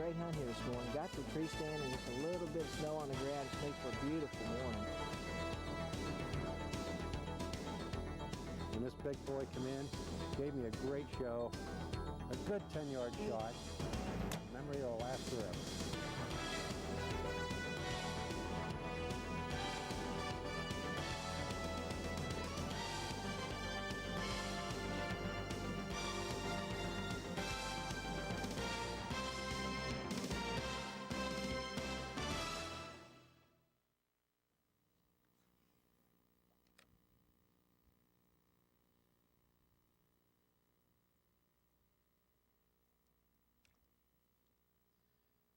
great hunt here this morning. Got the tree stand and just a little bit of snow on the ground. Just makes for a beautiful morning. When this big boy came in, gave me a great show, a good 10-yard shot. Memory will last forever.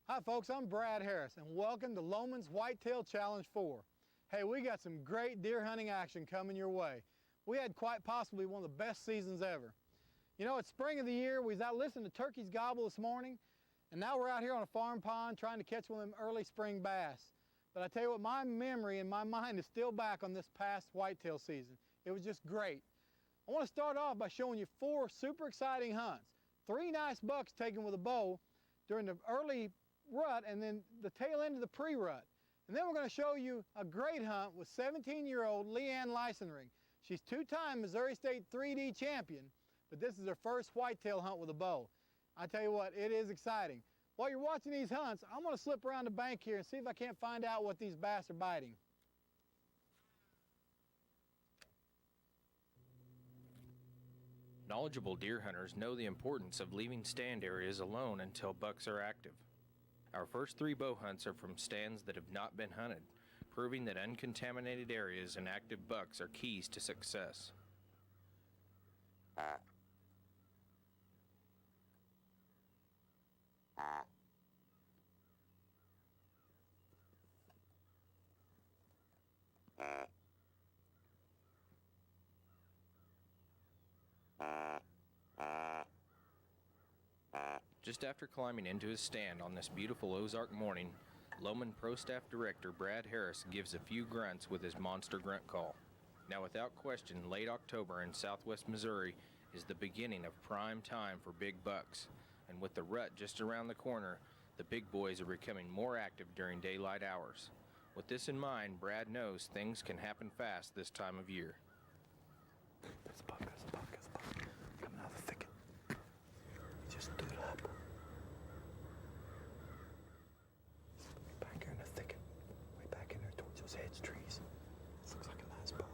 Hi folks, I'm Brad Harris and welcome to Lohman's Whitetail Challenge 4. Hey, we got some great deer hunting action coming your way. We had quite possibly one of the best seasons ever. You know, it's spring of the year. We was out listening to turkeys gobble this morning, and now we're out here on a farm pond trying to catch one of them early spring bass. But I tell you what, my memory and my mind is still back on this past whitetail season. It was just great. I want to start off by showing you 4 super exciting hunts. 3 nice bucks taken with a bow during the early rut and then the tail end of the pre-rut. And then we're going to show you a great hunt with 17-year-old Leanne Lysenring. She's 2-time Missouri State 3D champion, but this is her first whitetail hunt with a bow. I tell you what, it is exciting. While you're watching these hunts, I'm going to slip around the bank here and see if I can't find out what these bass are biting. Knowledgeable deer hunters know the importance of leaving stand areas alone until bucks are active. Our first 3 bow hunts are from stands that have not been hunted, proving that uncontaminated areas and active bucks are keys to success. Just after climbing into his stand on this beautiful Ozark morning, Lohman Pro Staff Director Brad Harris gives a few grunts with his monster grunt call. Now, without question, late October in southwest Missouri is the beginning of prime time for big bucks, and with the rut just around the corner, the big boys are becoming more active during daylight hours. With this in mind, Brad knows things can happen fast this time of year. There's a buck, there's a buck, there's a buck. Coming out of the thicket. He just stood up. Way back here in the thicket. Way back in there towards those hedge trees. This looks like a nice buck.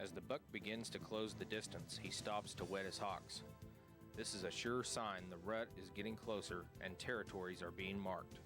As the buck begins to close the distance, he stops to wet his hocks. This is a sure sign the rut is getting closer and territories are being marked.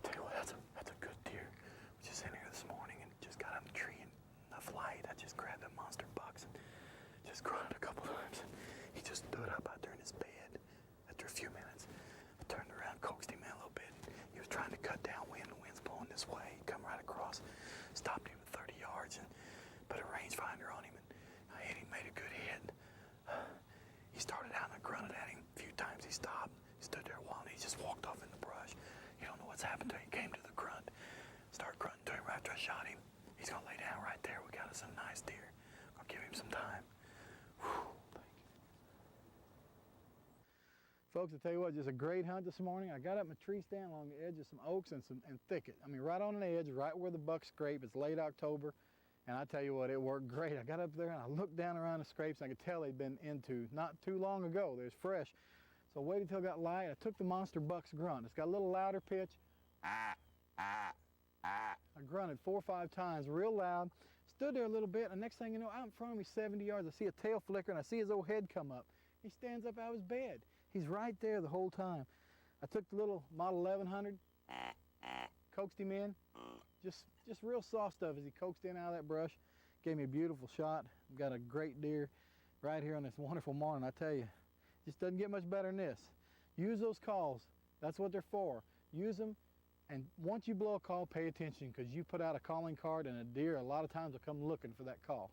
I'll tell you what, that's a good deer. We just in here this morning and just got on the tree and enough light. I just grabbed that monster bucks and just grunted a couple times. He just stood up out there in his bed. After a few minutes, I turned around, coaxed him in a little bit. He was trying to cut downwind. The wind's blowing this way. He come right across, stopped him at 30 yards and put a rangefinder on him. And I hit him, made a good hit. He started out and I grunted at him. A few times he stopped. He stood there a while and he just walked off in the brush. You don't know what's happened to him. He came to the grunt. Started grunting to him right after I shot him. He's gonna lay down right there. We got us a nice deer. Gonna give him some time. Whew, thank you. Folks, I tell you what, just a great hunt this morning. I got up my tree stand along the edge of some oaks and thicket. I mean, right on an edge, right where the bucks scrape. It's late October, and I tell you what, it worked great. I got up there and I looked down around the scrapes and I could tell they'd been into not too long ago. They was fresh. So I waited till it got light. I took the monster buck's grunt. It's got a little louder pitch. I grunted 4 or 5 times, real loud. Stood there a little bit, and next thing you know, out in front of me 70 yards, I see a tail flicker and I see his old head come up. He stands up out of his bed. He's right there the whole time. I took the little model 1100, coaxed him in, just real soft stuff as he coaxed in out of that brush. Gave me a beautiful shot. Got a great deer right here on this wonderful morning. I tell you, just doesn't get much better than this. Use those calls. That's what they're for. Use them, and once you blow a call, pay attention, because you put out a calling card and a deer a lot of times will come looking for that call.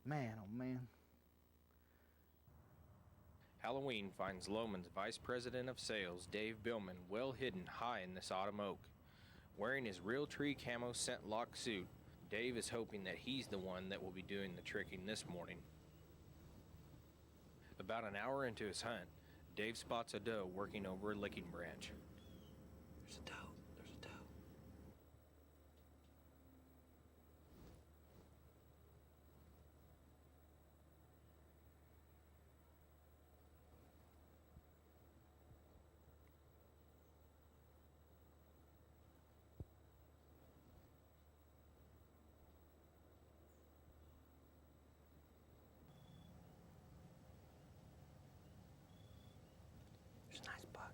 Man, oh man. Halloween finds Loman's Vice President of Sales, Dave Billman, well hidden high in this autumn oak. Wearing his Real Tree camo scent lock suit, Dave is hoping that he's the one that will be doing the tricking this morning. About an hour into his hunt, Dave spots a doe working over a licking branch. There's a doe. There's a doe. There's a nice buck.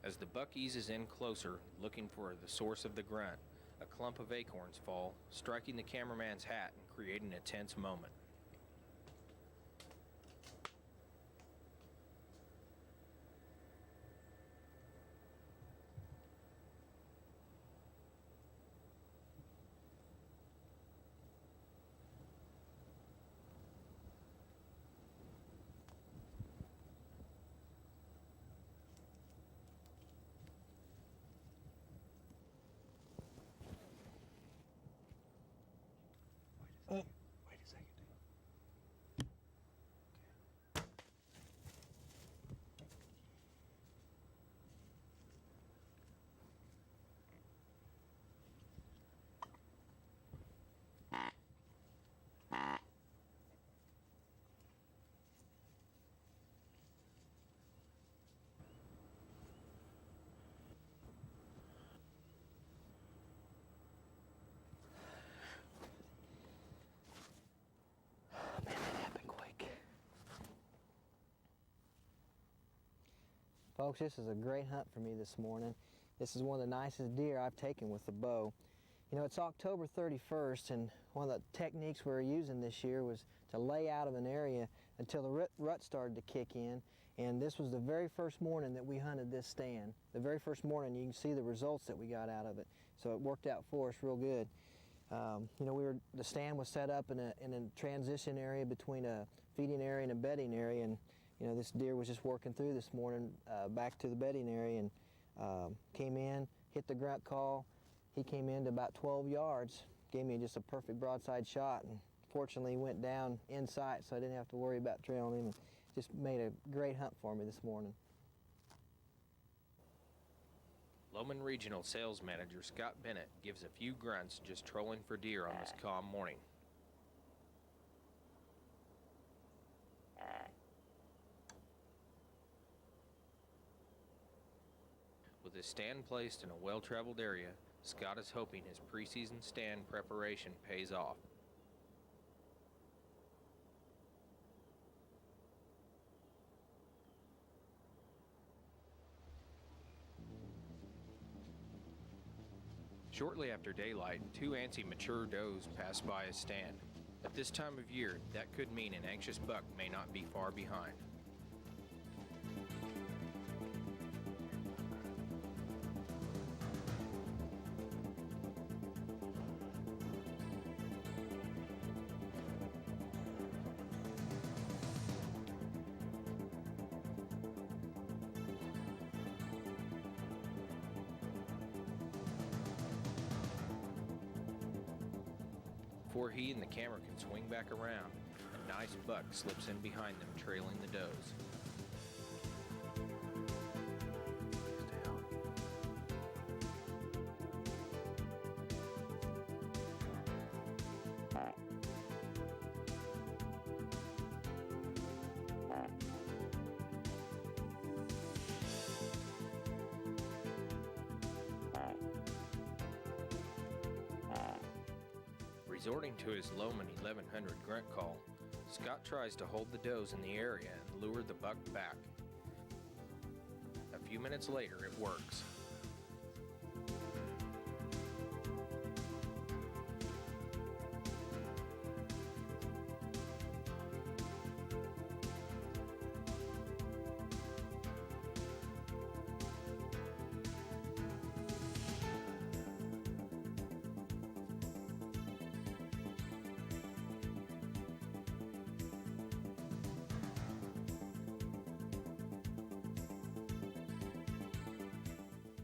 As the buck eases in closer, looking for the source of the grunt, a clump of acorns fall, striking the cameraman's hat and creating a tense moment. Wait a second. Man, that happened quick. Folks, this is a great hunt for me this morning. This is one of the nicest deer I've taken with the bow. You know, it's October 31st, and one of the techniques we were using this year was to lay out of an area until the rut started to kick in. And this was the very first morning that we hunted this stand. The very first morning, you can see the results that we got out of it. So it worked out for us real good. You know, the stand was set up in a transition area between a feeding area and a bedding area, and you know, this deer was just working through this morning back to the bedding area, and came in, hit the grunt call. He came in to about 12 yards, gave me just a perfect broadside shot, and fortunately he went down in sight, so I didn't have to worry about trailing him. And just made a great hunt for me this morning. Loman Regional Sales Manager Scott Bennett gives a few grunts just trolling for deer on this calm morning. With his stand placed in a well-traveled area, Scott is hoping his preseason stand preparation pays off. Shortly after daylight, two antsy mature does pass by his stand. At this time of year, that could mean an anxious buck may not be far behind. Before he and the camera can swing back around, a nice buck slips in behind them, trailing the does. Resorting to his Loman 1100 grunt call, Scott tries to hold the does in the area and lure the buck back. A few minutes later, it works.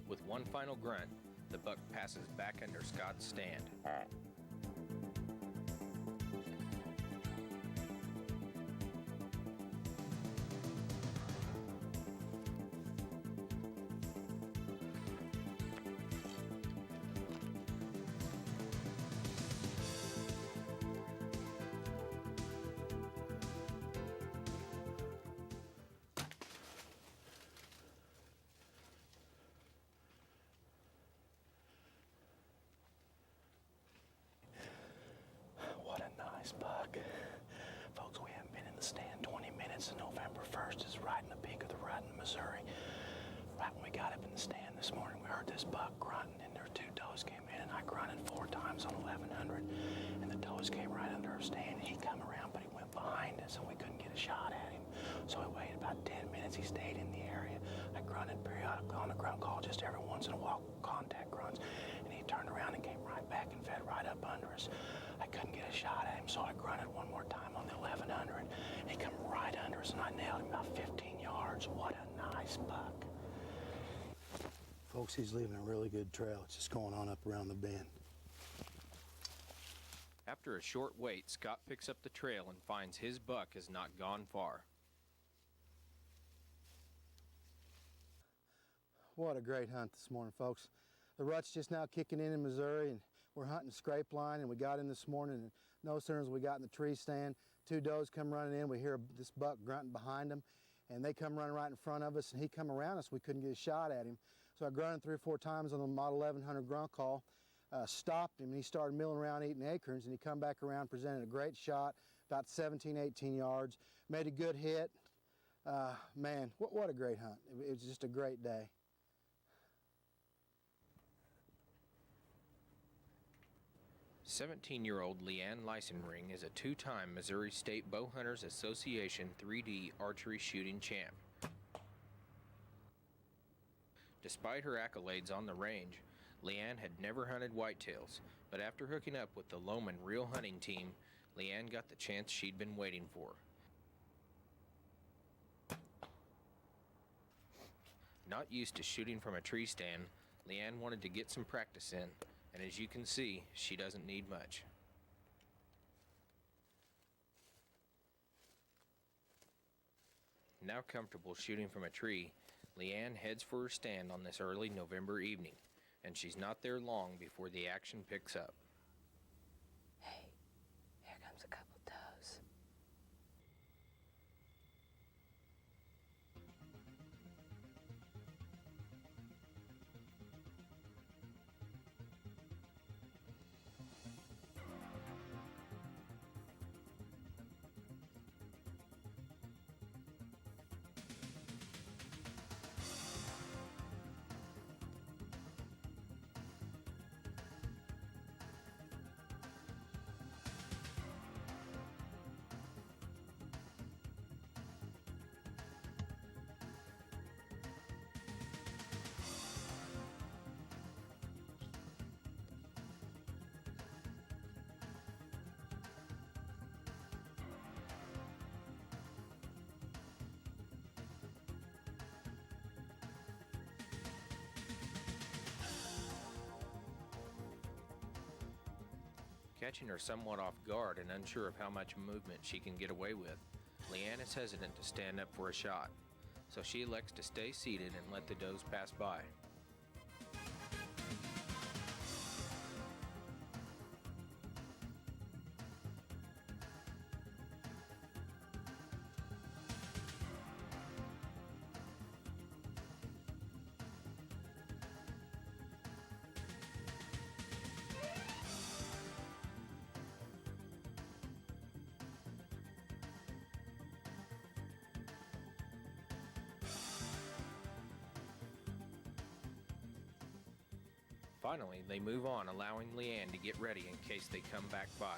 With one final grunt, the buck passes back under Scott's stand. Buck. Folks, we haven't been in the stand 20 minutes, and November 1st is right in the peak of the rut in Missouri. Right when we got up in the stand this morning, we heard this buck grunting, and there two does came in, and I grunted 4 times on 1100, and the does came right under our stand. He come around, but he went behind us, and we couldn't get a shot at him. So I waited about 10 minutes. He stayed in the area. I grunted periodically on the grunt call, just every once in a while, contact grunts, and he turned around and came right back and fed right up under us. I couldn't get a shot at him, so I grunted one more time on the 1100. He come right under us, and I nailed him about 15 yards. What a nice buck. Folks, he's leaving a really good trail. It's just going on up around the bend. After a short wait, Scott picks up the trail and finds his buck has not gone far. What a great hunt this morning, folks. The rut's just now kicking in Missouri, and we're hunting scrape line, and we got in this morning, and no sooner as we got in the tree stand, two does come running in. We hear this buck grunting behind them, and they come running right in front of us, and he come around us. We couldn't get a shot at him. So I grunted 3 or 4 times on the Model 1100 grunt call, stopped him, and he started milling around eating acorns, and he come back around, presented a great shot, about 17, 18 yards, made a good hit. Man, what a great hunt. It was just a great day. 17-year-old Leanne Lysenring is a two-time Missouri State Bow Hunters Association 3D archery shooting champ. Despite her accolades on the range, Leanne had never hunted whitetails, but after hooking up with the Loman Real Hunting Team, Leanne got the chance she'd been waiting for. Not used to shooting from a tree stand, Leanne wanted to get some practice in, and as you can see, she doesn't need much. Now comfortable shooting from a tree, Leanne heads for her stand on this early November evening, and she's not there long before the action picks up. Hey, here comes a couple does. Catching her somewhat off guard and unsure of how much movement she can get away with, Leanne is hesitant to stand up for a shot, so she elects to stay seated and let the does pass by. Finally, they move on, allowing Leanne to get ready in case they come back by.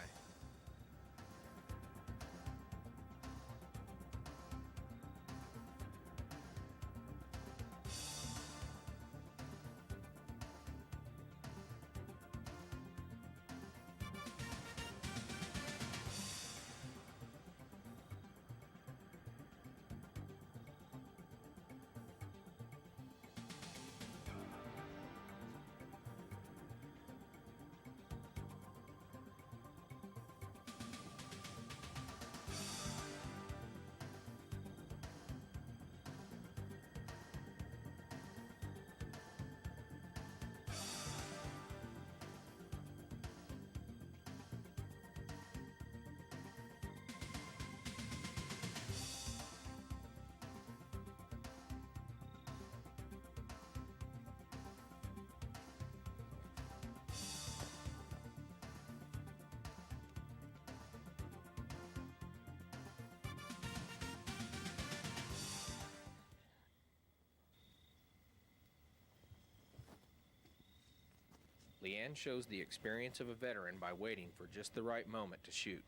Leanne shows the experience of a veteran by waiting for just the right moment to shoot.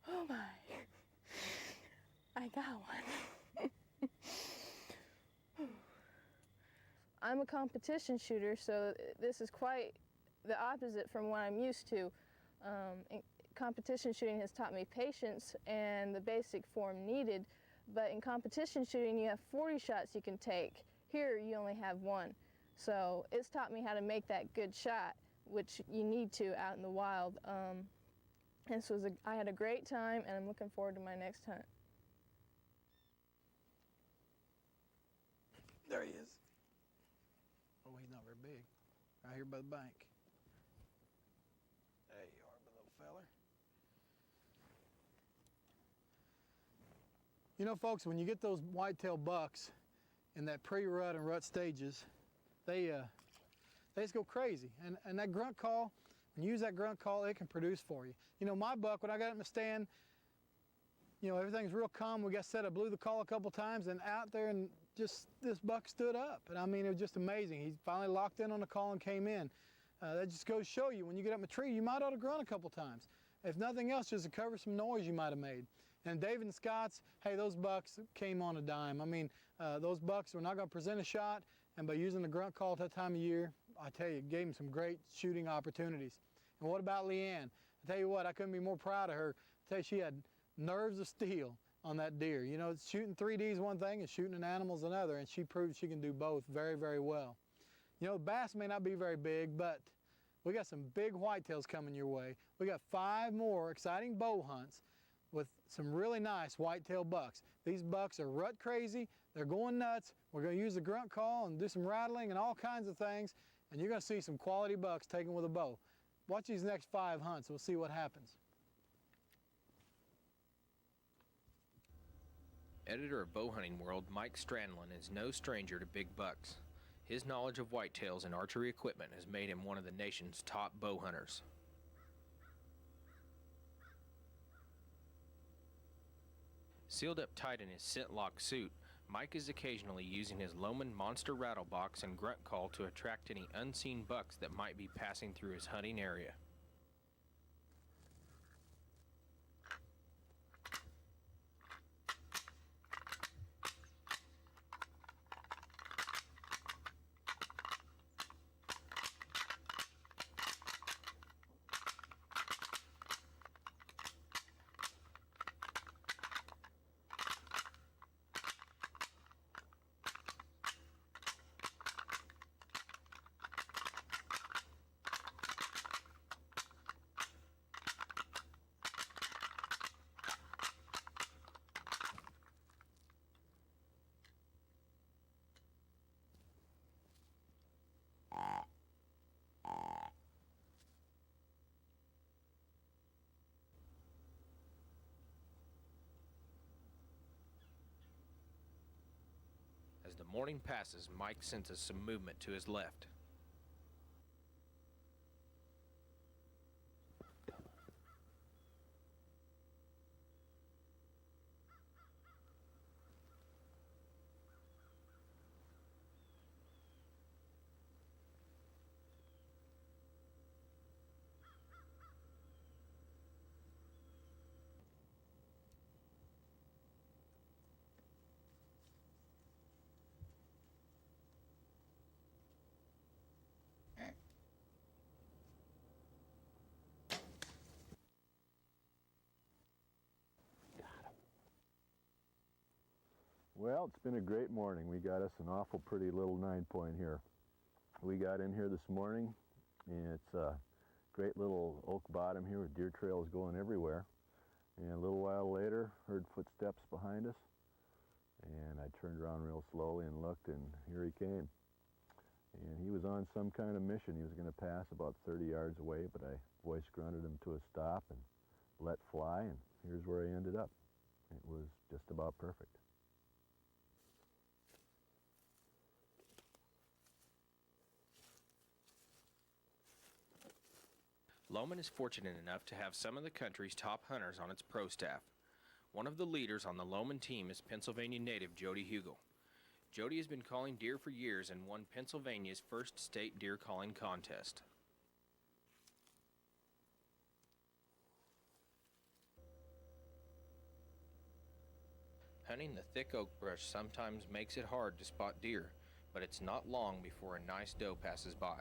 Oh my. I got one. I'm a competition shooter, so this is quite the opposite from what I'm used to. Competition shooting has taught me patience and the basic form needed, but in competition shooting you have 40 shots you can take. Here you only have one. So it's taught me how to make that good shot, which you need to out in the wild. And so I had a great time, and I'm looking forward to my next hunt. There he is. Oh, he's not very big. Right here by the bank. There you are, my little feller. You know, folks, when you get those whitetail bucks, in that pre-rut and rut stages, they just go crazy. And that grunt call, when you use that grunt call, it can produce for you. You know, my buck, when I got it in the stand, you know, everything's real calm. We got set, I blew the call a couple times, and out there, and just this buck stood up. And I mean, it was just amazing. He finally locked in on the call and came in. That just goes to show you, when you get up in a tree, you might ought to grunt a couple times. If nothing else, just to cover some noise you might have made. And David and Scott's, hey, those bucks came on a dime. I mean, those bucks were not going to present a shot, and by using the grunt call at that time of year, I tell you, it gave them some great shooting opportunities. And what about Leanne? I tell you what, I couldn't be more proud of her. I tell you, she had nerves of steel on that deer. You know, shooting 3D is one thing and shooting an animal is another, and she proved she can do both very, very well. You know, bass may not be very big, but we got some big whitetails coming your way. We got 5 more exciting bow hunts with some really nice whitetail bucks. These bucks are rut crazy, they're going nuts. We're going to use the grunt call and do some rattling and all kinds of things, and you're going to see some quality bucks taken with a bow. Watch these next 5 hunts, we'll see what happens. Editor of Bow Hunting World, Mike Strandlin, is no stranger to big bucks. His knowledge of whitetails and archery equipment has made him one of the nation's top bow hunters. Sealed up tight in his scent lock suit, Mike is occasionally using his Loman Monster Rattle Box and grunt call to attract any unseen bucks that might be passing through his hunting area. As the morning passes, Mike senses some movement to his left. Well, it's been a great morning. We got us an awful pretty little 9-point here. We got in here this morning, and it's a great little oak bottom here with deer trails going everywhere. And a little while later, heard footsteps behind us, and I turned around real slowly and looked, and here he came. And he was on some kind of mission. He was going to pass about 30 yards away, but I voice grunted him to a stop and let fly, and here's where I ended up. It was just about perfect. Loman is fortunate enough to have some of the country's top hunters on its pro staff. One of the leaders on the Loman team is Pennsylvania native Jody Hugel. Jody has been calling deer for years and won Pennsylvania's first state deer calling contest. Hunting the thick oak brush sometimes makes it hard to spot deer, but it's not long before a nice doe passes by.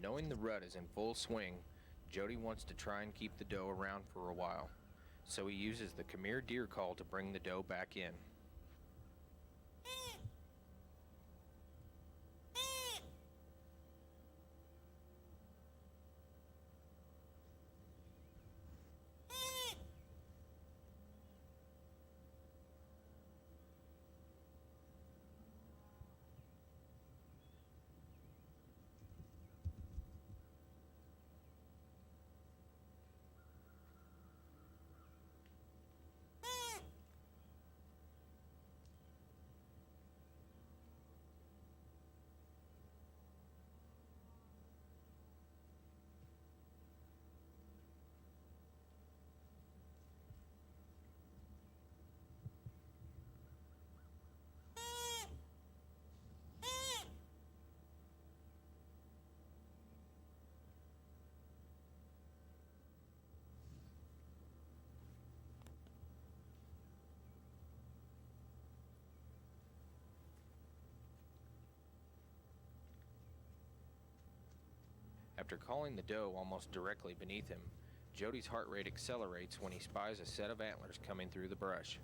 Knowing the rut is in full swing, Jody wants to try and keep the doe around for a while, so he uses the come here deer call to bring the doe back in. After calling the doe almost directly beneath him, Jody's heart rate accelerates when he spies a set of antlers coming through the brush.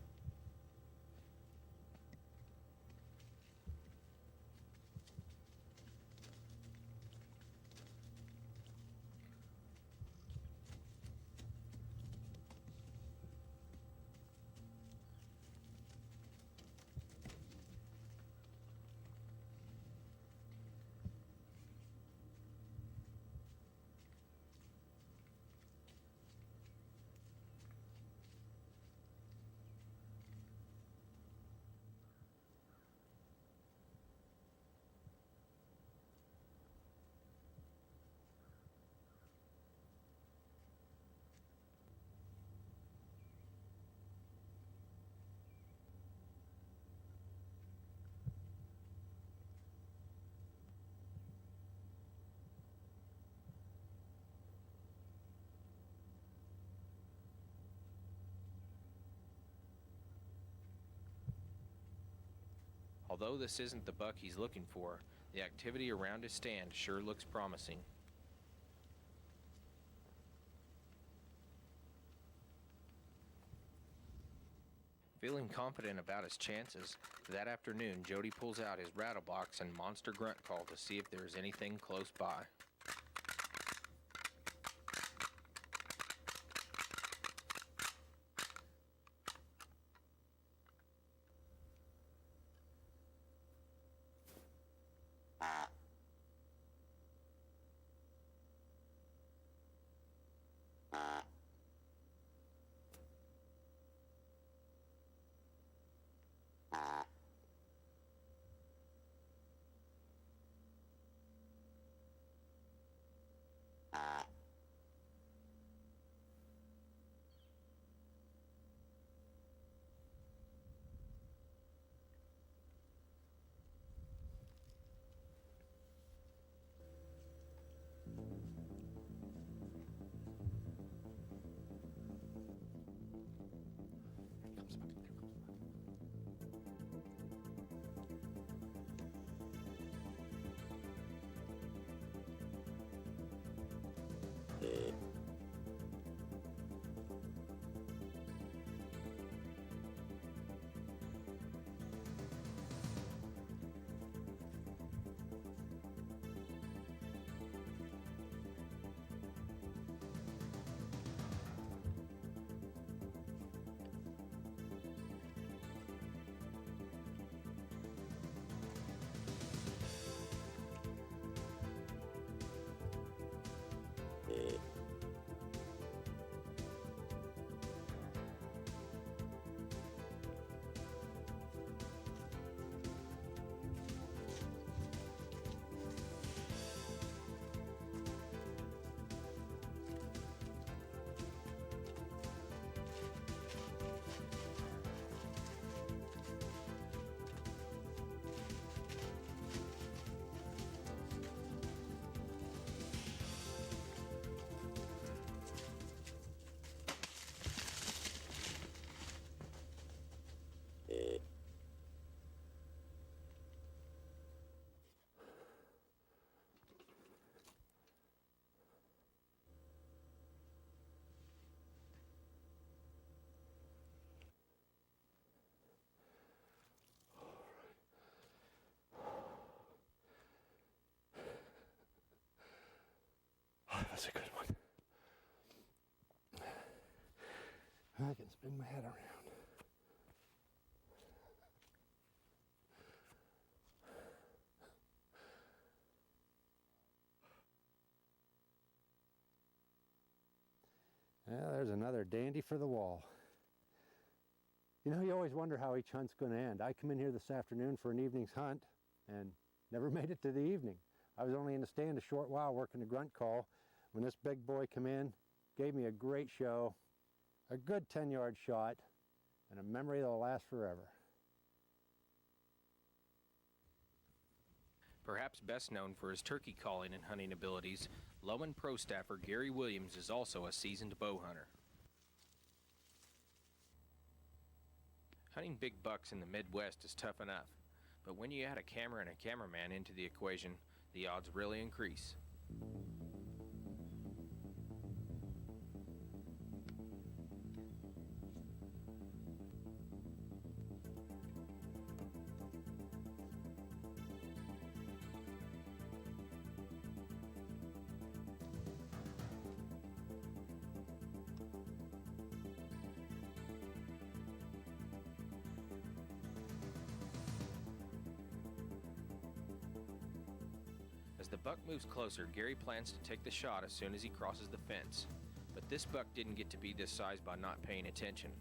Although this isn't the buck he's looking for, the activity around his stand sure looks promising. Feeling confident about his chances, that afternoon Jody pulls out his rattle box and monster grunt call to see if there is anything close by. That's a good one. I can spin my head around. Well, there's another dandy for the wall. You know, you always wonder how each hunt's going to end. I come in here this afternoon for an evening's hunt and never made it to the evening. I was only in the stand a short while working a grunt call when this big boy come in, gave me a great show, a good 10-yard shot, and a memory that'll last forever. Perhaps best known for his turkey calling and hunting abilities, Loman Pro staffer Gary Williams is also a seasoned bow hunter. Hunting big bucks in the Midwest is tough enough, but when you add a camera and a cameraman into the equation, the odds really increase. As the buck moves closer, Gary plans to take the shot as soon as he crosses the fence. But this buck didn't get to be this size by not paying attention.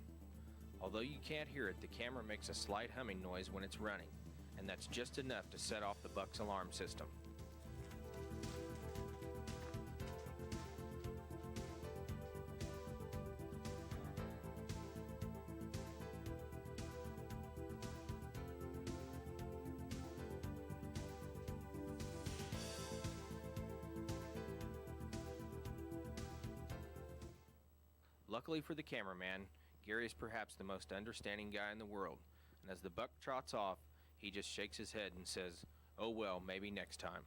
Although you can't hear it, the camera makes a slight humming noise when it's running, and that's just enough to set off the buck's alarm system. Luckily for the cameraman, Gary is perhaps the most understanding guy in the world, and as the buck trots off, he just shakes his head and says, "Oh well, maybe next time."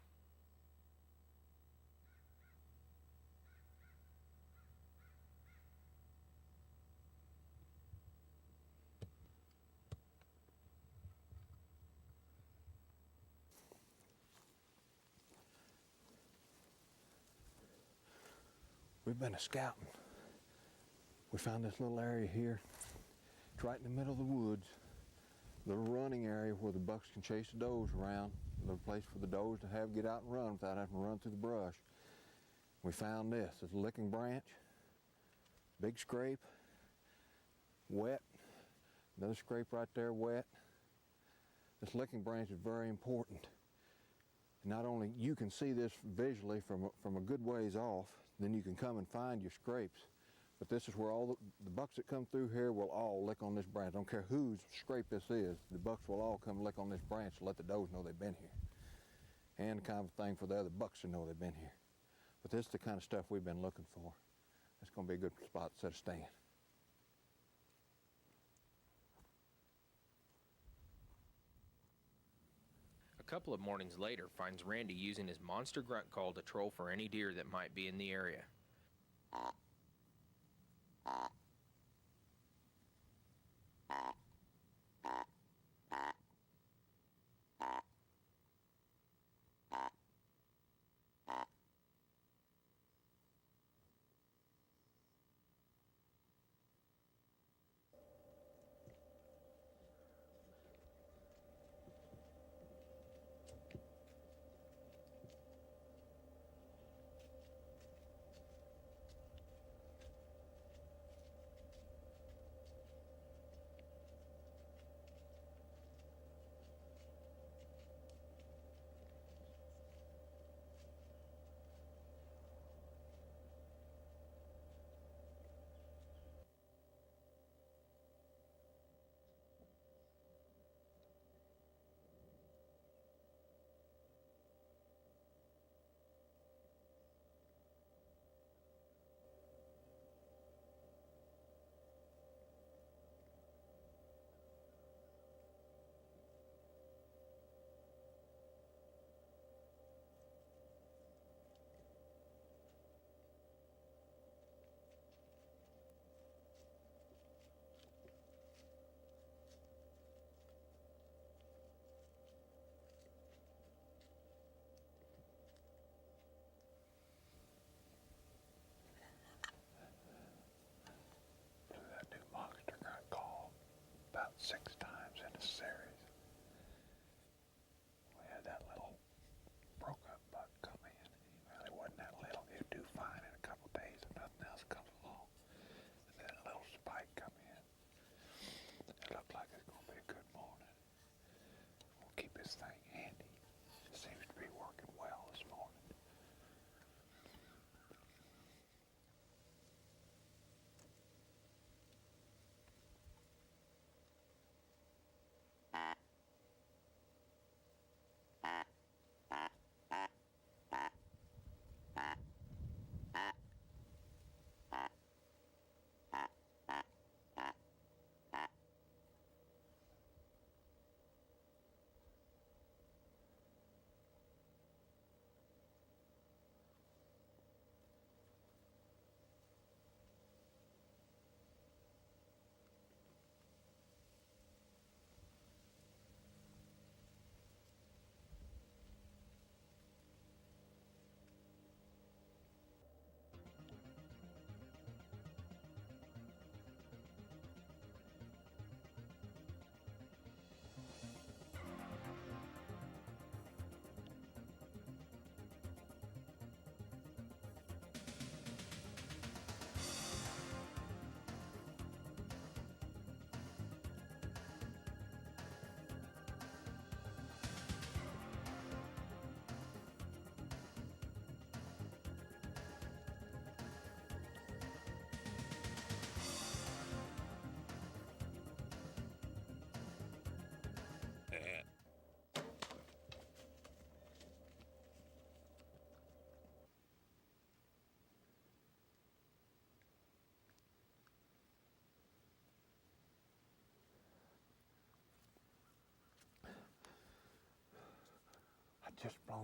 We've been scouting. We found this little area here. It's right in the middle of the woods. Little running area where the bucks can chase the does around. A little place for the does to get out and run without having to run through the brush. We found this. It's a licking branch, big scrape, wet. Another scrape right there, wet. This licking branch is very important. Not only you can see this visually from a good ways off, then you can come and find your scrapes. But this is where all the bucks that come through here will all lick on this branch. I don't care whose scrape this is, the bucks will all come lick on this branch to let the does know they've been here. And kind of a thing for the other bucks to know they've been here. But this is the kind of stuff we've been looking for. It's going to be a good spot to set a stand. A couple of mornings later finds Randy using his monster grunt call to troll for any deer that might be in the area.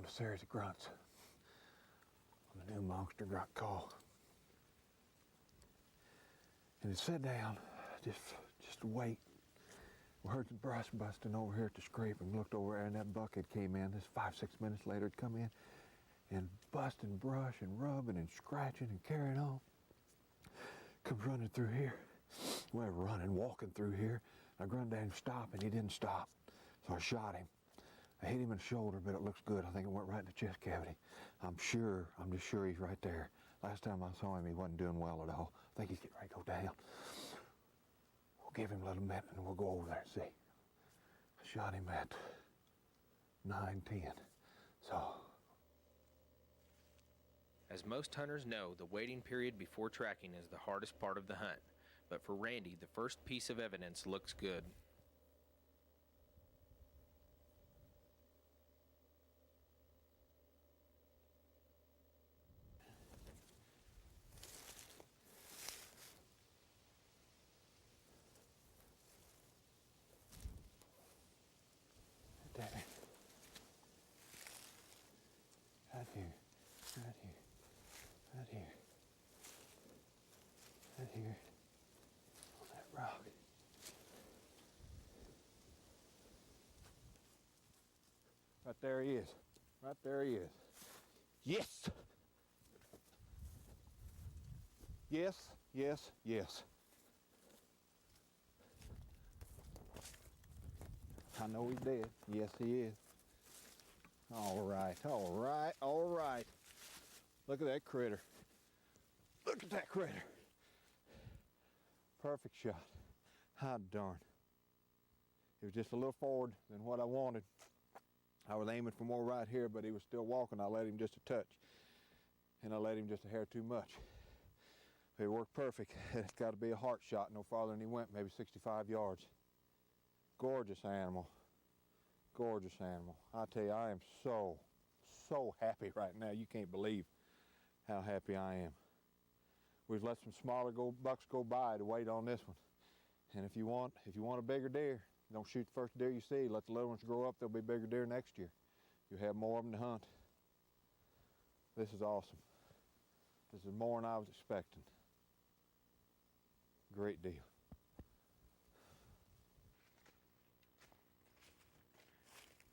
a series of grunts on the new monster grunt call. And it sat down, just to wait. We heard the brush busting over here at the scrape and looked over there, and that bucket came in. This 5-6 minutes later, it'd come in and busting brush and rubbing and scratching and carrying on. Comes running through here. Well, running, walking through here. I grunned at him, stop, and he didn't stop. So I shot him. I hit him in the shoulder, but it looks good. I think it went right in the chest cavity. I'm just sure he's right there. Last time I saw him, he wasn't doing well at all. I think he's getting ready to go down. We'll give him a little minute and we'll go over there and see. I shot him at 9:10. So. As most hunters know, the waiting period before tracking is the hardest part of the hunt. But for Randy, the first piece of evidence looks good. Right here, right here, right here, right here, on that rock. Right there he is. Right there he is. Yes! Yes, yes, yes. I know he's dead. Yes, he is. All right, all right, all right. Look at that critter. Look at that critter. Perfect shot. Hot darn. It was just a little forward than what I wanted. I was aiming for more right here, but he was still walking. I let him just a touch. And I let him just a hair too much. It worked perfect. It's got to be a heart shot no farther than he went, maybe 65 yards. Gorgeous animal. Gorgeous animal. I tell you, I am so happy right now. You can't believe how happy I am. We've let some smaller bucks go by to wait on this one. And if you want a bigger deer, don't shoot the first deer you see. Let the little ones grow up. There'll be bigger deer next year. You'll have more of them to hunt. This is awesome. This is more than I was expecting. Great deal.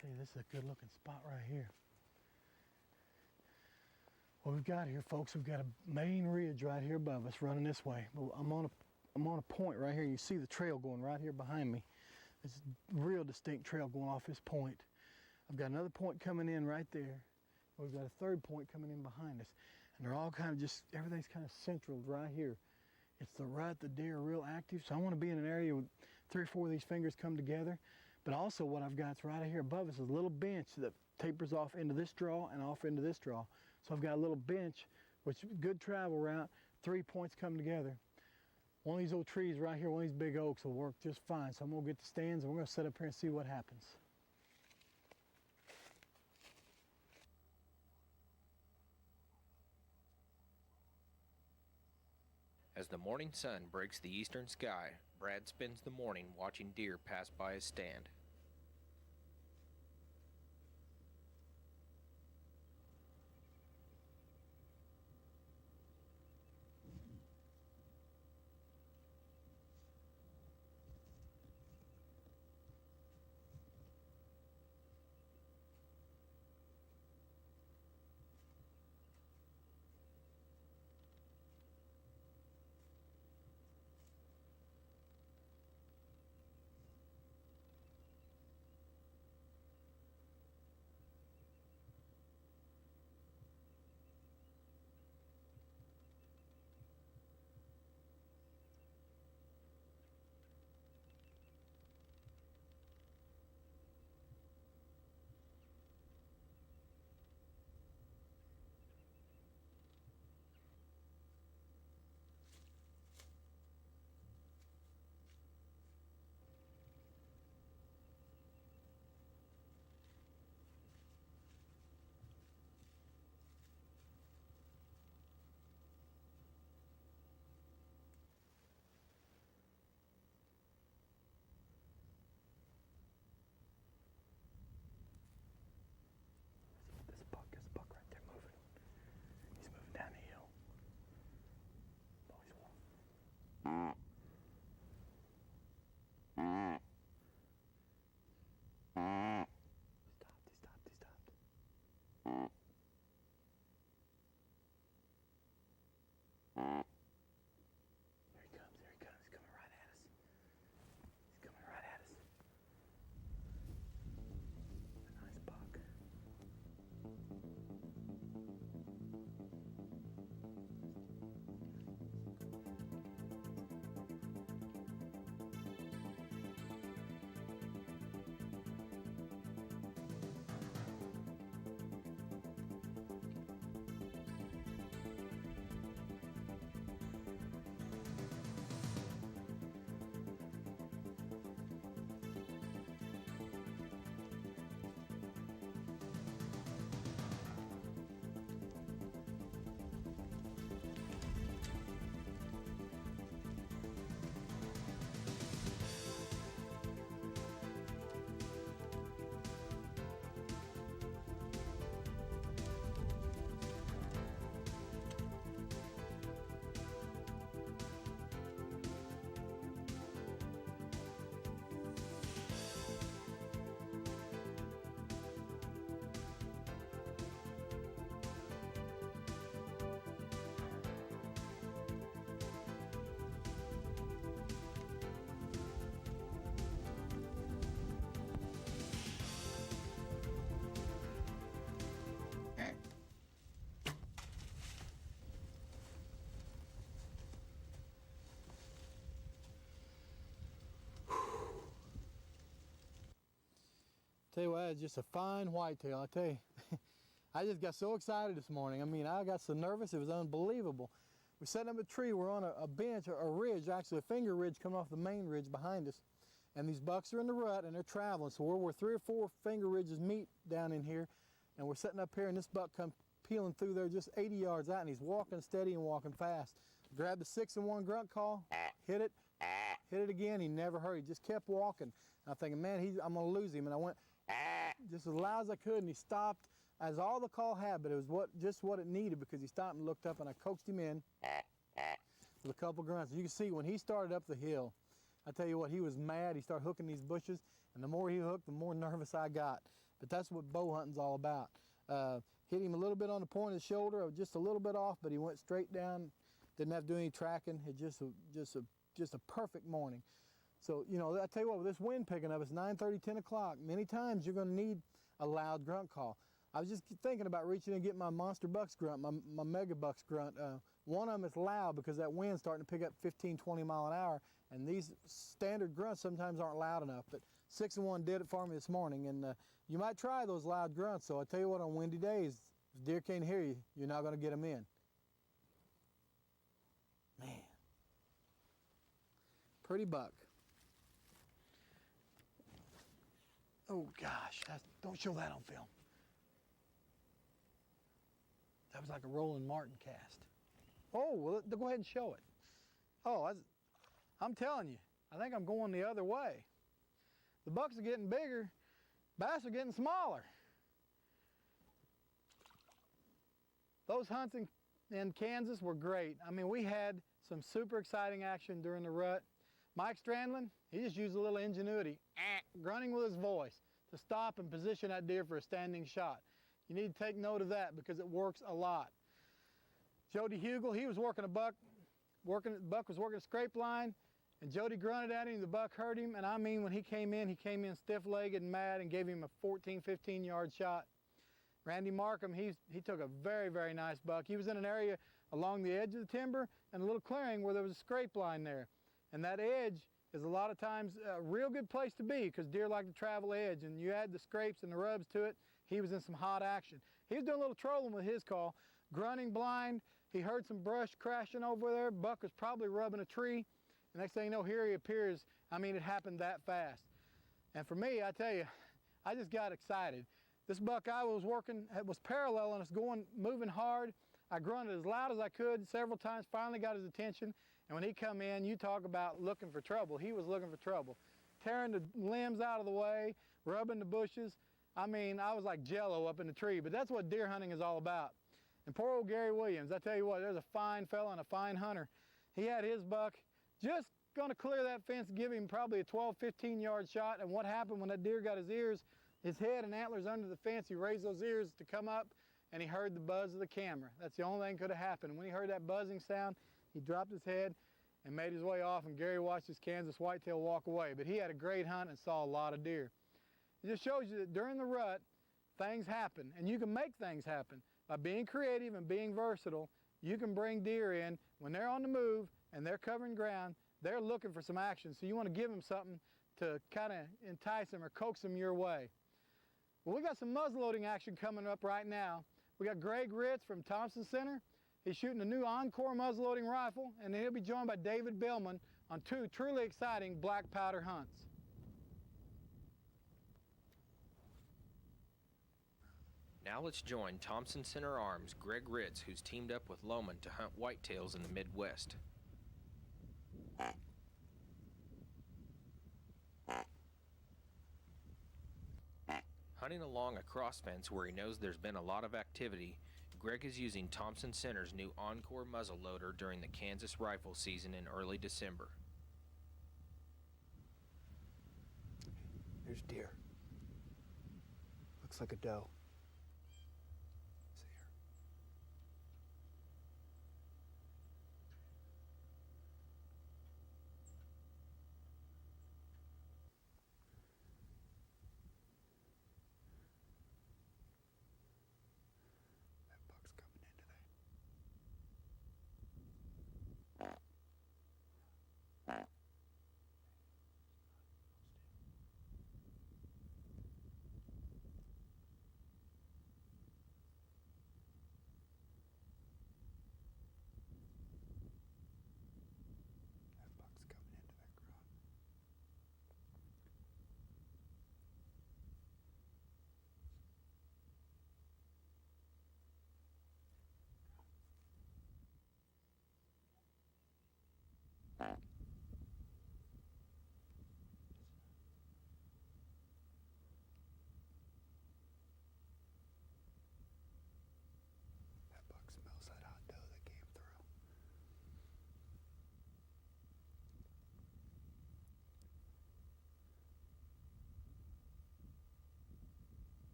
Tell you, this is a good looking spot right here. What we've got here, folks, we've got a main ridge right here above us running this way. Well, I'm on a point right here. You see the trail going right here behind me. It's a real distinct trail going off this point. I've got another point coming in right there. We've got a third point coming in behind us. And they're all kind of everything's kind of central right here. It's the rut, the deer are real active. So I want to be in an area with 3 or 4 of these fingers come together. But also what I've got is right here above us is a little bench that tapers off into this draw and off into this draw. So I've got a little bench, which is a good travel route, 3 points come together. One of these old trees right here, one of these big oaks will work just fine. So I'm gonna get the stands and we're gonna sit up here and see what happens. As the morning sun breaks the eastern sky, Brad spends the morning watching deer pass by his stand. Tell you what, it's just a fine whitetail. I tell you, I just got so excited this morning. I mean, I got so nervous, it was unbelievable. We're setting up a tree, we're on a bench, or a ridge, actually a finger ridge coming off the main ridge behind us. And these bucks are in the rut and they're traveling. So we're 3 or 4 finger ridges meet down in here. And we're sitting up here and this buck comes peeling through there just 80 yards out, and he's walking steady and walking fast. Grabbed the 6-1 grunt call, hit it again. He never hurt. He just kept walking. I'm thinking, man, I'm gonna lose him. And I went just as loud as I could, and he stopped as all the call had, but it was just what it needed, because he stopped and looked up, and I coaxed him in with a couple grunts. You can see when he started up the hill, I tell you what, he was mad. He started hooking these bushes, and the more he hooked, the more nervous I got. But that's what bow hunting's all about. Hit him a little bit on the point of the shoulder, just a little bit off, but he went straight down. Didn't have to do any tracking. It just a perfect morning. So, you know, I tell you what, with this wind picking up, it's 9:30, 10 o'clock. Many times you're going to need a loud grunt call. I was just thinking about reaching and getting my monster bucks grunt, my mega bucks grunt. One of them is loud because that wind's starting to pick up 15, 20 mile an hour, and these standard grunts sometimes aren't loud enough. But 6-1 did it for me this morning, and you might try those loud grunts. So I tell you what, on windy days, if deer can't hear you, you're not going to get them in. Man, pretty buck. Oh gosh, don't show that on film. That was like a Roland Martin cast. Oh, well, go ahead and show it. Oh, I'm telling you, I think I'm going the other way. The bucks are getting bigger, bass are getting smaller. Those hunts in Kansas were great. I mean, we had some super exciting action during the rut. Mike Strandlin, he just used a little ingenuity, grunting with his voice to stop and position that deer for a standing shot. You need to take note of that because it works a lot. Jody Hugel, he was working a buck. The buck was working a scrape line, and Jody grunted at him. The buck hurt him, and I mean, when he came in stiff-legged and mad, and gave him a 14, 15-yard shot. Randy Markham, he took a very, very nice buck. He was in an area along the edge of the timber and a little clearing where there was a scrape line there. And that edge is a lot of times a real good place to be because deer like to travel edge, and you add the scrapes and the rubs to it. He was in some hot action. He was doing a little trolling with his call, grunting blind. He heard some brush crashing over there. Buck was probably rubbing a tree. The next thing you know, here he appears. I mean, it happened that fast. And for me, I tell you, I just got excited. This buck I was working was paralleling us, moving hard. I grunted as loud as I could several times, finally got his attention. And when he come in, you talk about looking for trouble. He was looking for trouble. Tearing the limbs out of the way, rubbing the bushes. I mean, I was like jello up in the tree, but that's what deer hunting is all about. And poor old Gary Williams, I tell you what, there's a fine fella and a fine hunter. He had his buck just gonna clear that fence, give him probably a 12, 15-yard shot, and what happened when that deer got his head and antlers under the fence, he raised those ears to come up, and he heard the buzz of the camera. That's the only thing that could have happened. When he heard that buzzing sound, he dropped his head and made his way off, and Gary watched his Kansas whitetail walk away. But he had a great hunt and saw a lot of deer. It just shows you that during the rut, things happen, and you can make things happen. By being creative and being versatile, you can bring deer in when they're on the move and they're covering ground. They're looking for some action, so you want to give them something to kind of entice them or coax them your way. Well, we got some muzzleloading action coming up right now. We got Greg Ritz from Thompson Center. He's shooting a new Encore muzzleloading rifle, and he'll be joined by David Billman on 2 truly exciting black powder hunts. Now let's join Thompson Center Arms' Greg Ritz, who's teamed up with Lohman to hunt whitetails in the Midwest. Hunting along a cross fence where he knows there's been a lot of activity, Greg is using Thompson Center's new Encore muzzleloader during the Kansas rifle season in early December. There's deer. Looks like a doe. See her. That buck's coming into there.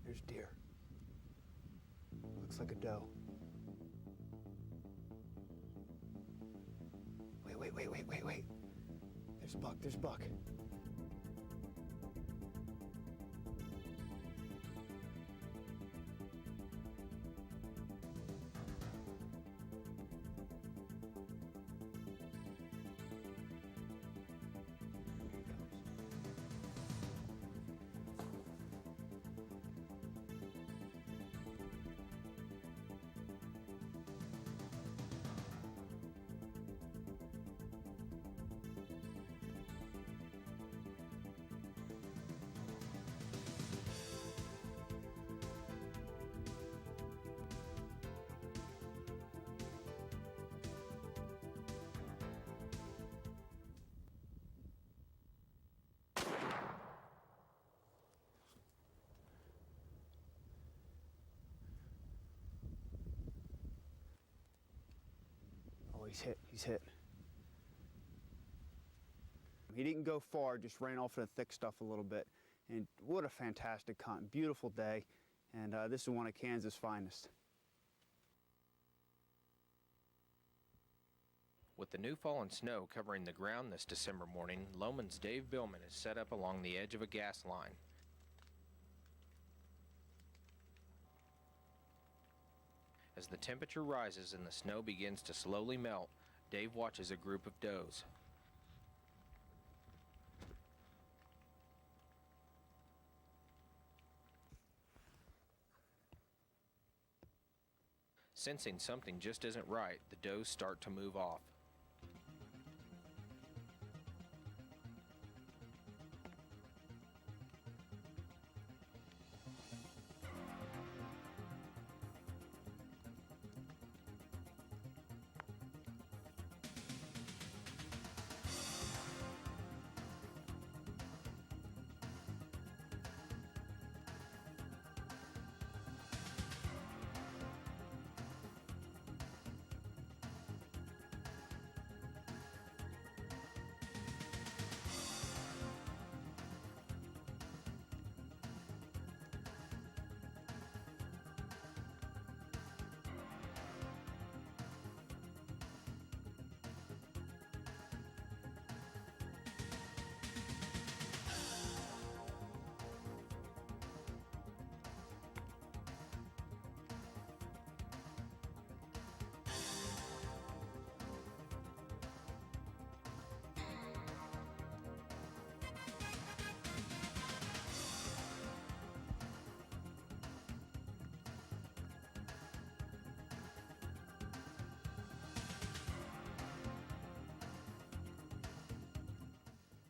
There's deer. Looks like a doe. Wait. There's buck. He's hit. He didn't go far, just ran off in the thick stuff a little bit. And what a fantastic hunt, beautiful day. And this is one of Kansas' finest. With the new fallen snow covering the ground this December morning, Lohman's Dave Billman is set up along the edge of a gas line. As the temperature rises and the snow begins to slowly melt, Dave watches a group of does. Sensing something just isn't right, the does start to move off.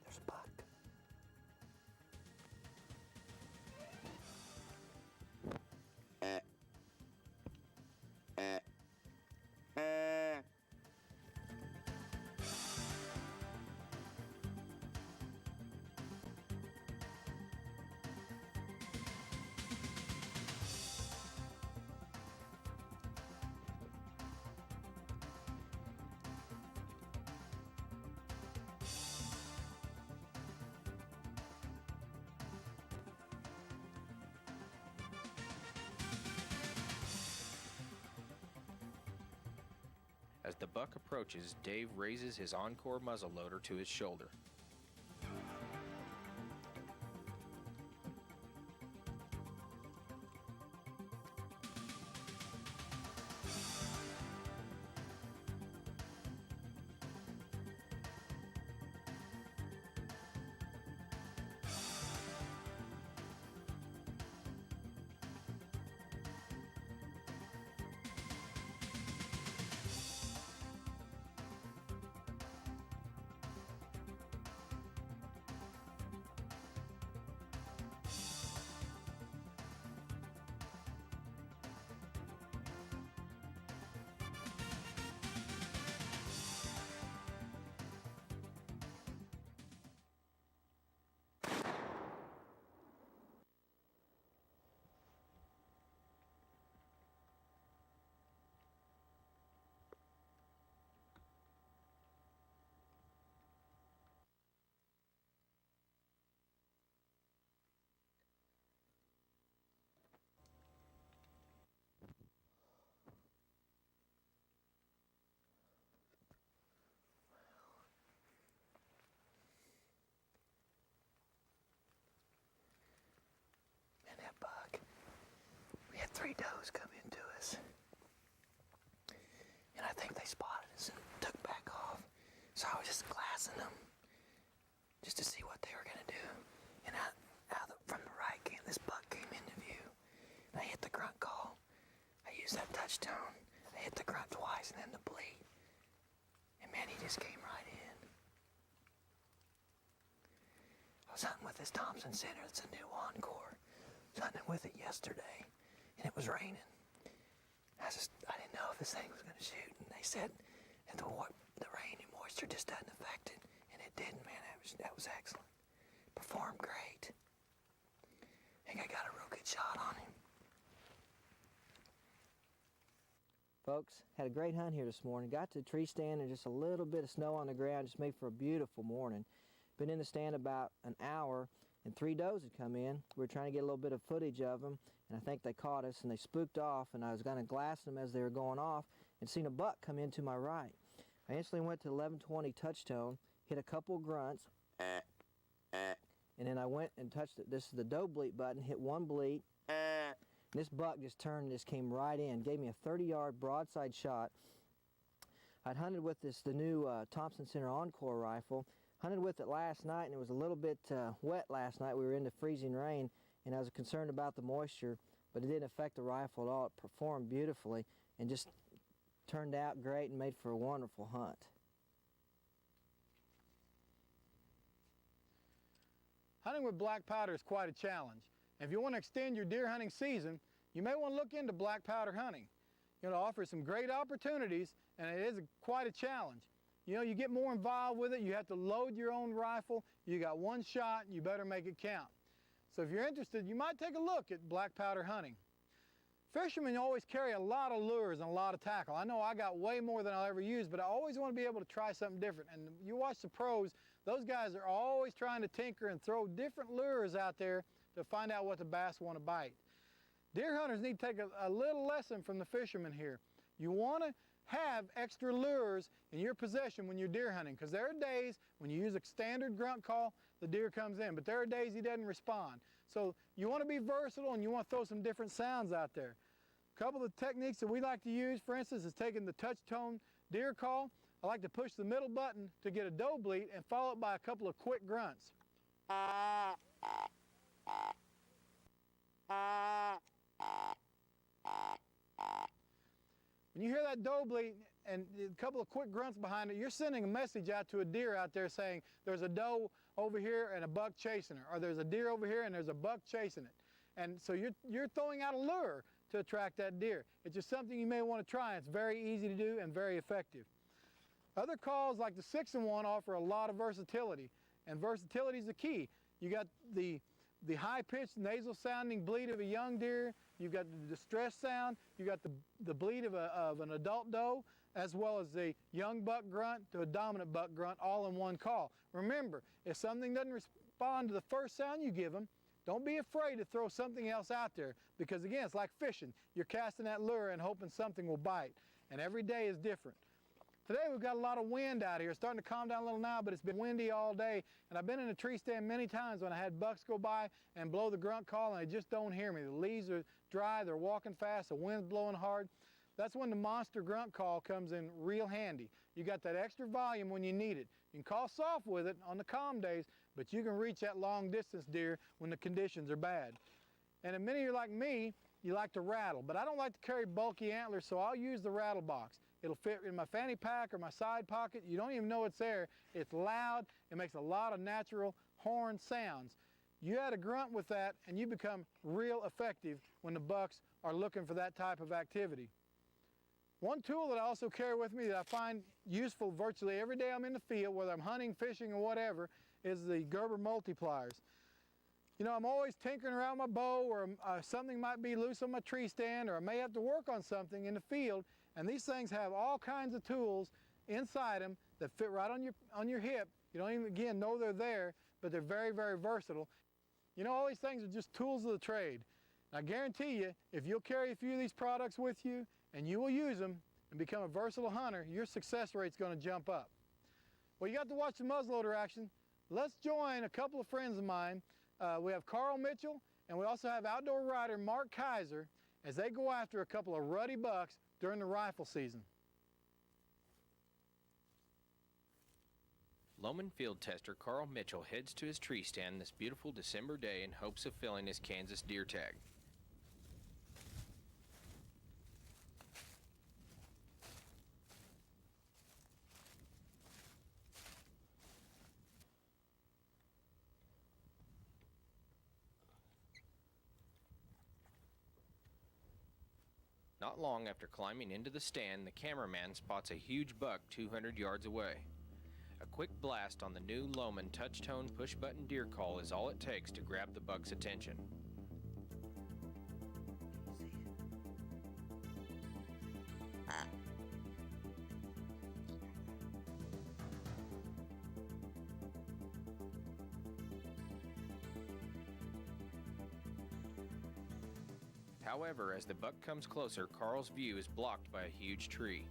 There's a buck. As the buck approaches, Dave raises his Encore muzzleloader to his shoulder. 3 does come into us. And I think they spotted us and took back off. So I was just glassing them just to see what they were going to do. And from the right this buck came into view. And I hit the grunt call. I used that touchstone. I hit the grunt twice and then the bleat. And man, he just came right in. I was hunting with this Thompson Center. It's a new Encore. I was hunting with it yesterday, and it was raining. I didn't know if this thing was going to shoot, and they said that the rain and moisture just doesn't affect it, and it didn't, man. That was excellent. Performed great. I think I got a real good shot on him. Folks, had a great hunt here this morning. Got to the tree stand and just a little bit of snow on the ground just made for a beautiful morning. Been in the stand about an hour and 3 does had come in. We were trying to get a little bit of footage of them, and I think they caught us and they spooked off, and I was going to glass them as they were going off and seen a buck come in to my right. I instantly went to 1120 touchtone, hit a couple grunts, and then I went and touched it. This is the doe bleat button, hit one bleat. This buck just turned and just came right in, gave me a 30-yard broadside shot. I'd hunted with the new Thompson Center Encore rifle. Hunted with it last night, and it was a little bit wet last night. We were into freezing rain, and I was concerned about the moisture, but it didn't affect the rifle at all. It performed beautifully and just turned out great and made for a wonderful hunt. Hunting with black powder is quite a challenge. If you want to extend your deer hunting season, you may want to look into black powder hunting. It offers some great opportunities, and it is quite a challenge. You know, you get more involved with it, you have to load your own rifle, you got one shot, and you better make it count. So if you're interested, you might take a look at black powder hunting. Fishermen always carry a lot of lures and a lot of tackle. I know I got way more than I'll ever use, but I always want to be able to try something different. And you watch the pros, those guys are always trying to tinker and throw different lures out there to find out what the bass want to bite. Deer hunters need to take a little lesson from the fishermen here. You want to have extra lures in your possession when you're deer hunting, because there are days when you use a standard grunt call, the deer comes in, but there are days he doesn't respond. So you want to be versatile and you want to throw some different sounds out there. A couple of the techniques that we like to use, for instance, is taking the touch tone deer call. I like to push the middle button to get a doe bleat and follow it by a couple of quick grunts. When you hear that doe bleat and a couple of quick grunts behind it, you're sending a message out to a deer out there saying there's a doe over here and a buck chasing her, or there's a deer over here and there's a buck chasing it. And so you're throwing out a lure to attract that deer. It's just something you may want to try. It's very easy to do and very effective. Other calls like the 6-in-1 offer a lot of versatility, and versatility is the key. You got the high-pitched nasal sounding bleat of a young deer, you've got the distress sound, you got the bleat of an adult doe, as well as the young buck grunt to a dominant buck grunt, all in one call. Remember, if something doesn't respond to the first sound you give them, don't be afraid to throw something else out there, because again, it's like fishing. You're casting that lure and hoping something will bite, and every day is different. Today we've got a lot of wind out here. It's starting to calm down a little now, but it's been windy all day, and I've been in a tree stand many times when I had bucks go by and blow the grunt call, and they just don't hear me. The leaves are dry, they're walking fast, the wind's blowing hard. That's when the monster grunt call comes in real handy. You got that extra volume when you need it. You can call soft with it on the calm days, but you can reach that long distance deer when the conditions are bad. And if many of you are like me, you like to rattle, but I don't like to carry bulky antlers, so I'll use the rattle box. It'll fit in my fanny pack or my side pocket. You don't even know it's there. It's loud. It makes a lot of natural horn sounds. You add a grunt with that and you become real effective when the bucks are looking for that type of activity. One tool that I also carry with me that I find useful virtually every day I'm in the field, whether I'm hunting, fishing, or whatever, is the Gerber multipliers. You know, I'm always tinkering around my bow, or something might be loose on my tree stand, or I may have to work on something in the field, and these things have all kinds of tools inside them that fit right on your hip. You don't even, again, know they're there, but they're very, very versatile. You know, all these things are just tools of the trade. I guarantee you, if you'll carry a few of these products with you, and you will use them and become a versatile hunter, your success rate's going to jump up. Well, you got to watch the muzzleloader action. Let's join a couple of friends of mine. We have Carl Mitchell, and we also have outdoor rider Mark Kaiser, as they go after a couple of ruddy bucks during the rifle season. Loman field tester Carl Mitchell heads to his tree stand this beautiful December day in hopes of filling his Kansas deer tag. Not long after climbing into the stand, the cameraman spots a huge buck 200 yards away. A quick blast on the new Loman touch-tone push-button deer call is all it takes to grab the buck's attention. However, as the buck comes closer, Carl's view is blocked by a huge tree.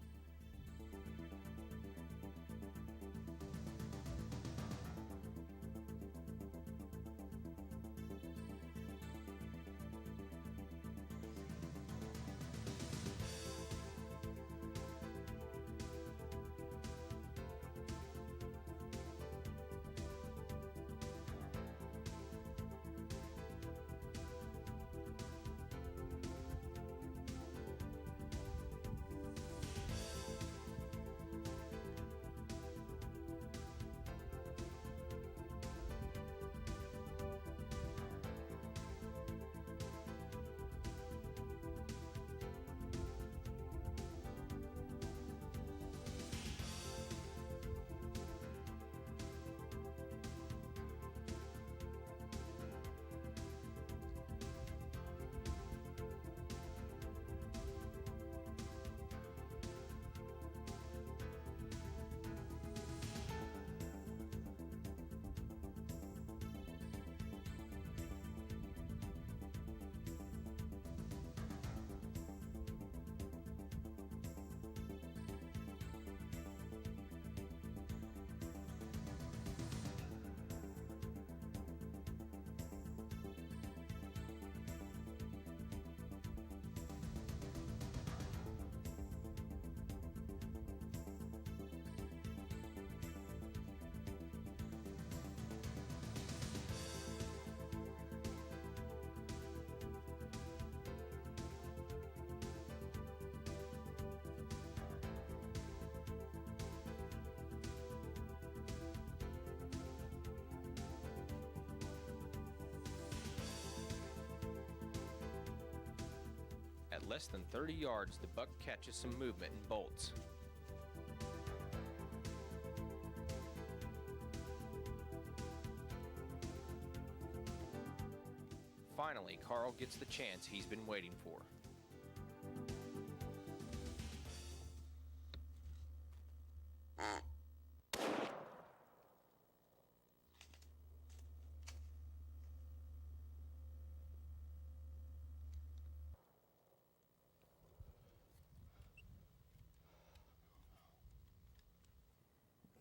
At less than 30 yards, the buck catches some movement and bolts. Finally, Carl gets the chance he's been waiting for.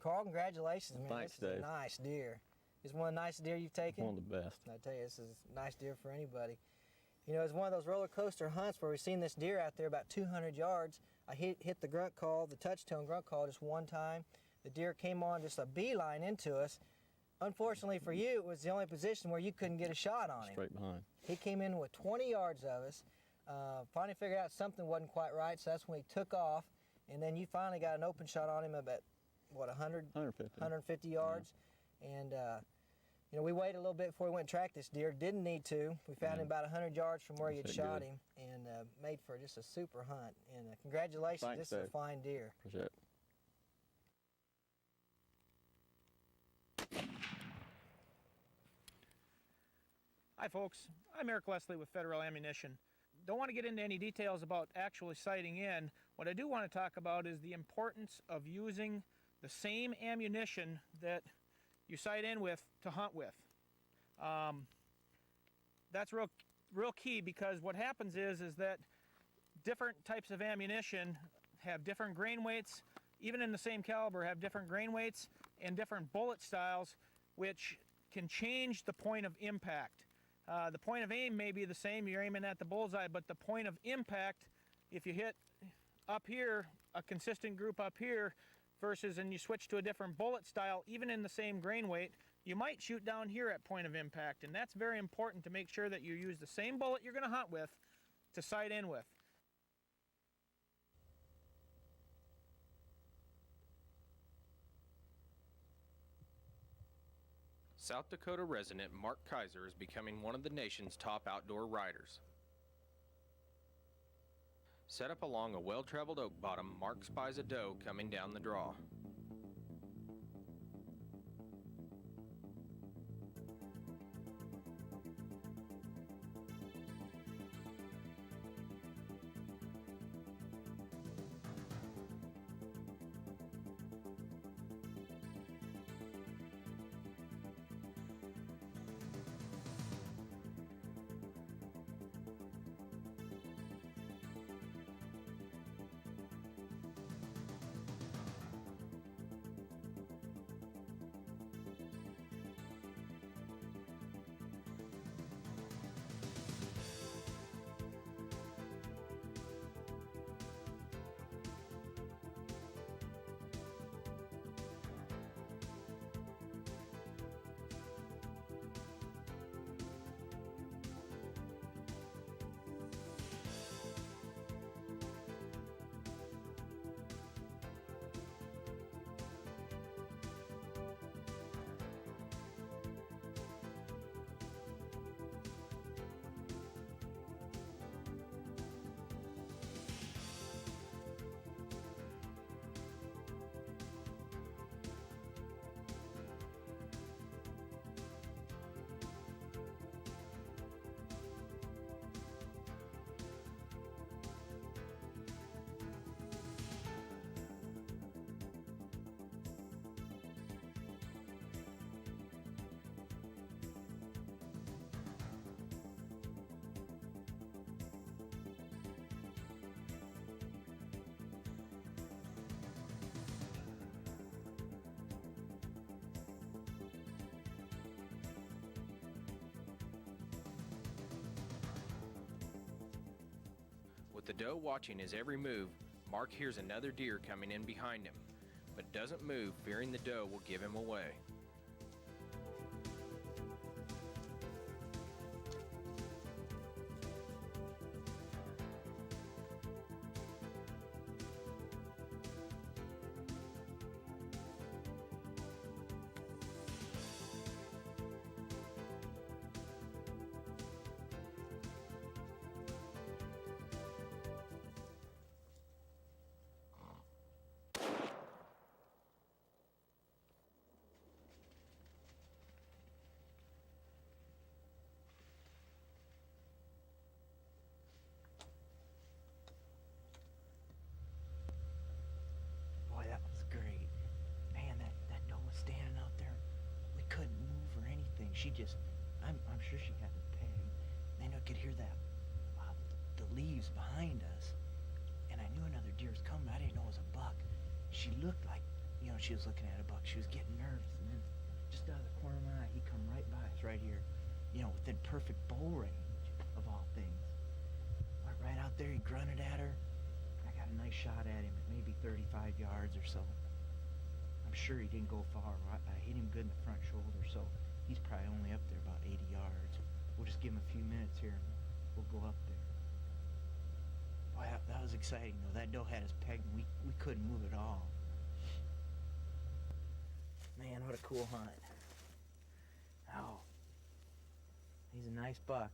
Carl, congratulations, man. Thanks, this is Dave. a nice deer. It's one of the nicest deer you've taken. One of the best. I tell you, this is a nice deer for anybody. You know, it's one of those roller coaster hunts where we've seen this deer out there about 200 yards. I hit the grunt call, the touch-tone grunt call just one time. The deer came on just a beeline into us. Unfortunately for you, it was the only position where you couldn't get a shot on him. Straight behind. He came in with 20 yards of us. Finally figured out something wasn't quite right, so that's when he took off. And then you finally got an open shot on him about, what, 150 yards. Yeah. And, you know, we waited a little bit before we went and tracked this deer. Didn't need to. We found him about 100 yards from where you had shot him, and made for just a super hunt. And congratulations, Thanks, this is Dave. a fine deer. Appreciate it. Hi folks, I'm Eric Leslie with Federal Ammunition. Don't want to get into any details about actually sighting in. What I do want to talk about is the importance of using the same ammunition that you sight in with to hunt with. That's real key, because what happens is that different types of ammunition have different grain weights, even in the same caliber have different grain weights and different bullet styles, which can change the point of impact. The point of aim may be the same, you're aiming at the bullseye, but the point of impact, if you hit up here, a consistent group up here, versus and you switch to a different bullet style, even in the same grain weight, you might shoot down here at point of impact, and that's very important to make sure that you use the same bullet you're going to hunt with to sight in with. South Dakota resident Mark Kaiser is becoming one of the nation's top outdoor riders. Set up along a well-traveled oak bottom, Mark spies a doe coming down the draw. With the doe watching his every move, Mark hears another deer coming in behind him, but doesn't move, fearing the doe will give him away. Boy, that was great. Man, that doe was standing out there. We couldn't move or anything. She just, I'm sure she had it pegged. Then I could hear that, the leaves behind us. And I knew another deer was coming. I didn't know it was a buck. She looked like, she was looking at a buck. She was getting nervous. And then just out of the corner of my eye, he come right by us right here. Within perfect bow range of all things. Went right out there, he grunted at her. I got a nice shot at him at maybe 35 yards or so. I'm sure he didn't go far. I hit him good in the front shoulder, so he's probably only up there about 80 yards. We'll just give him a few minutes here and we'll go up there. Boy, that was exciting though. That doe had us pegged and we couldn't move at all. Man, what a cool hunt. Oh, he's a nice buck.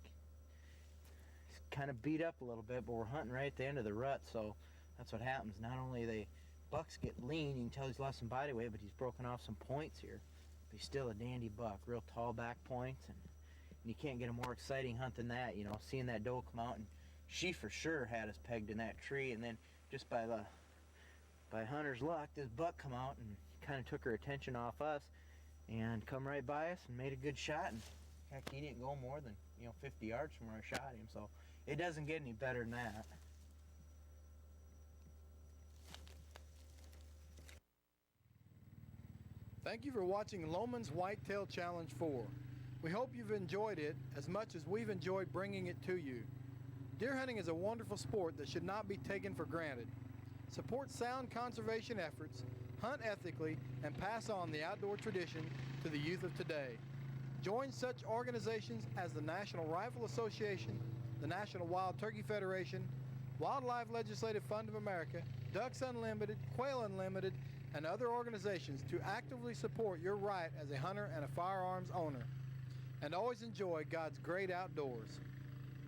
He's kind of beat up a little bit, but we're hunting right at the end of the rut, so that's what happens. Not only the bucks get lean, you can tell he's lost some body weight, but he's broken off some points here. But he's still a dandy buck, real tall back points, and you can't get a more exciting hunt than that, seeing that doe come out, and she for sure had us pegged in that tree, and then just by hunter's luck, this buck come out and kind of took her attention off us and come right by us and made a good shot, and heck, he didn't go more than 50 yards from where I shot him, so it doesn't get any better than that. Thank you for watching Lohman's Whitetail Challenge 4. We hope you've enjoyed it as much as we've enjoyed bringing it to you. Deer hunting is a wonderful sport that should not be taken for granted. Support sound conservation efforts, hunt ethically, and pass on the outdoor tradition to the youth of today. Join such organizations as the National Rifle Association, the National Wild Turkey Federation, Wildlife Legislative Fund of America, Ducks Unlimited, Quail Unlimited, and other organizations to actively support your right as a hunter and a firearms owner. And always enjoy God's great outdoors.